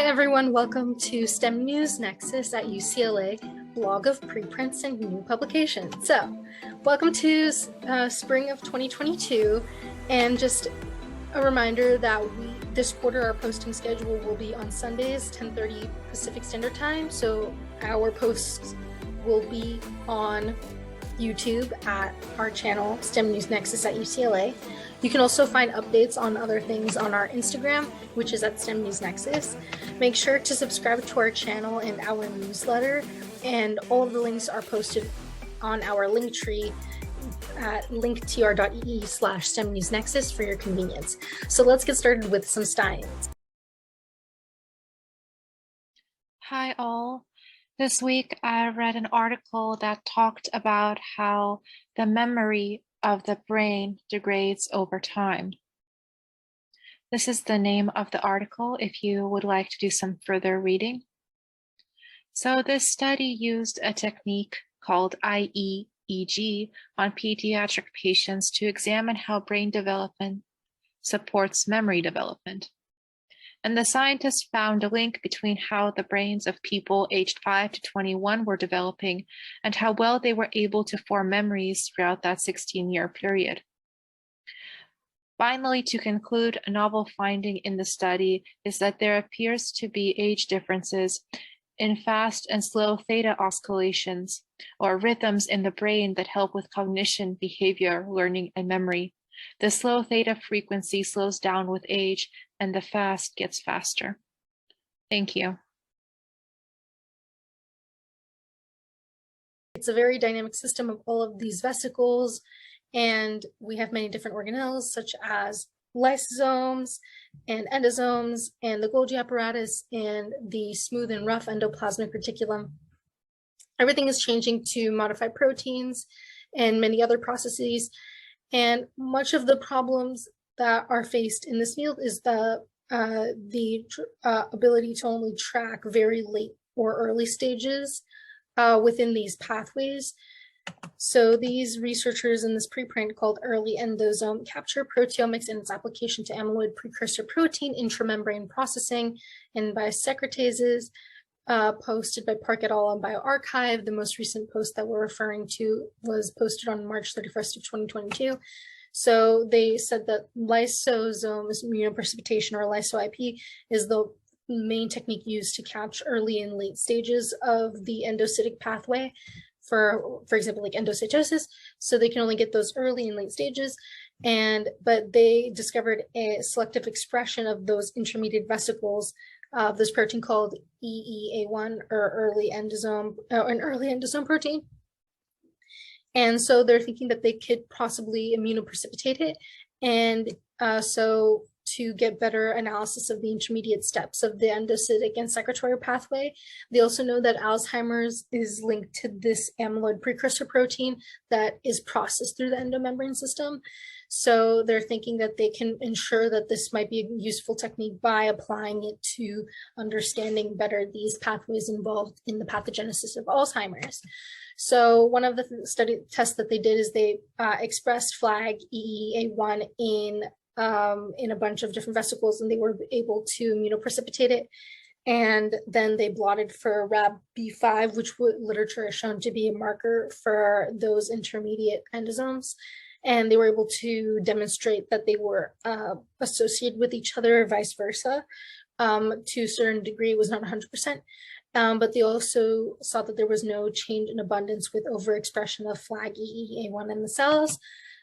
everyone, welcome to STEM News Nexus at UCLA, blog of preprints and new publications. So, welcome to spring of 2022, and just a reminder that this quarter our posting schedule will be on Sundays, 10:30 Pacific Standard Time. So our posts will be on YouTube at our channel, STEM News Nexus at UCLA. You can also find updates on other things on our Instagram, which is at STEM News Nexus. Make sure to subscribe to our channel and our newsletter, and all of the links are posted on our link tree at linktr.ee/STEM News Nexus for your convenience. So let's get started with some Steins. Hi all. This week I read an article that talked about how the memory of the brain degrades over time. This is the name of the article if you would like to do some further reading. So this study used a technique called IEEG on pediatric patients to examine how brain development supports memory development. And the scientists found a link between how the brains of people aged 5 to 21 were developing and how well they were able to form memories throughout that 16-year period. Finally, to conclude, a novel finding in the study is that there appears to be age differences in fast and slow theta oscillations, or rhythms in the brain that help with cognition, behavior, learning, and memory. The slow theta frequency slows down with age, and the fast gets faster. Thank you. It's a very dynamic system of all of these vesicles, and we have many different organelles such as lysosomes and endosomes and the Golgi apparatus and the smooth and rough endoplasmic reticulum. Everything is changing to modify proteins and many other processes. And much of the problems that are faced in this field is the ability to only track very late or early stages within these pathways. So these researchers in this preprint called Early Endosome capture proteomics and its application to amyloid precursor protein intramembrane processing and biosecretases, posted by Park et al. On bioRxiv. The most recent post that we're referring to was posted on March 31st of 2022. So they said that lysosome immunoprecipitation, or Lyso-IP, is the main technique used to catch early and late stages of the endocytic pathway for example, like endocytosis. So they can only get those early and late stages. But they discovered a selective expression of those intermediate vesicles of this protein called EEA1, or an early endosome protein. And so they're thinking that they could possibly immunoprecipitate it. And so to get better analysis of the intermediate steps of the endocytic and secretory pathway. They also know that Alzheimer's is linked to this amyloid precursor protein that is processed through the endomembrane system. So they're thinking that they can ensure that this might be a useful technique by applying it to understanding better these pathways involved in the pathogenesis of Alzheimer's. So one of the study tests that they did is they expressed flag EEA1 in a bunch of different vesicles, and they were able to immunoprecipitate it. And then they blotted for RAB-B5, which literature has shown to be a marker for those intermediate endosomes. And they were able to demonstrate that they were associated with each other, or vice versa. To a certain degree, it was not 100%. But they also saw that there was no change in abundance with overexpression of flag EEA1 in the cells.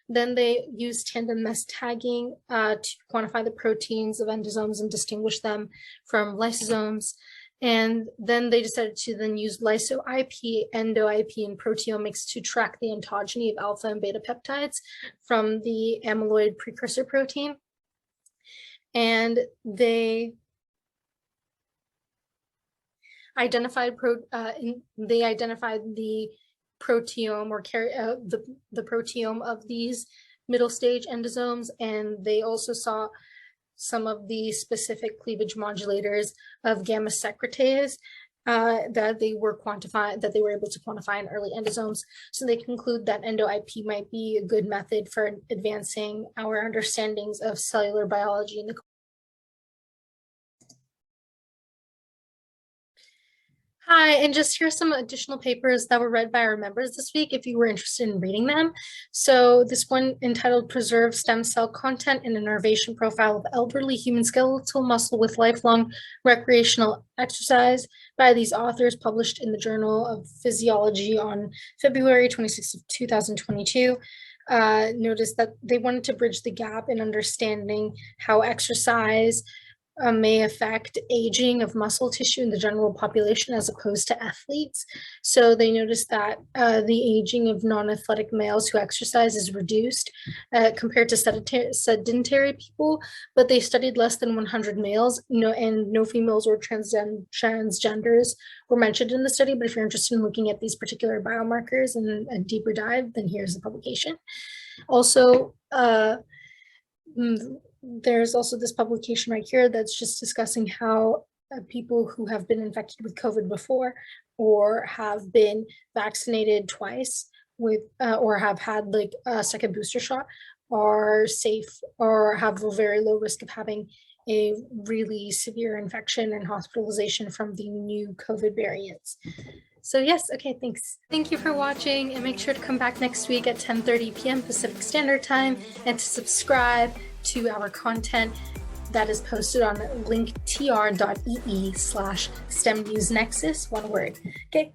Then they used tandem mesh tagging to quantify the proteins of endosomes and distinguish them from lysosomes. And then they decided to then use Lyso-IP, Endo-IP, and proteomics to track the ontogeny of alpha and beta peptides from the amyloid precursor protein. And they identified the proteome, or the proteome of these middle stage endosomes, and they also saw some of the specific cleavage modulators of gamma secretase that they were able to quantify in early endosomes. So they conclude that Endo-IP might be a good method for advancing our understandings of cellular biology in the Hi, and just here's some additional papers that were read by our members this week if you were interested in reading them. So this one entitled Preserve Stem Cell Content in Innervation Profile of Elderly Human Skeletal Muscle with Lifelong Recreational Exercise by these authors, published in the Journal of Physiology on February 26th of 2022. Noticed that they wanted to bridge the gap in understanding how exercise may affect aging of muscle tissue in the general population as opposed to athletes. So they noticed that the aging of non-athletic males who exercise is reduced compared to sedentary people, but they studied less than 100 males, and no females or transgenders were mentioned in the study. But if you're interested in looking at these particular biomarkers and a deeper dive, then here's the publication. Also, there's also this publication right here that's just discussing how people who have been infected with COVID before or have been vaccinated twice with or have had like a second booster shot are safe or have a very low risk of having a really severe infection and hospitalization from the new COVID variants. So yes, okay, thanks. Thank you for watching, and make sure to come back next week at 10:30 p.m. Pacific Standard Time and to subscribe to our content that is posted on linktr.ee/STEMnewsNexus, one word. Okay,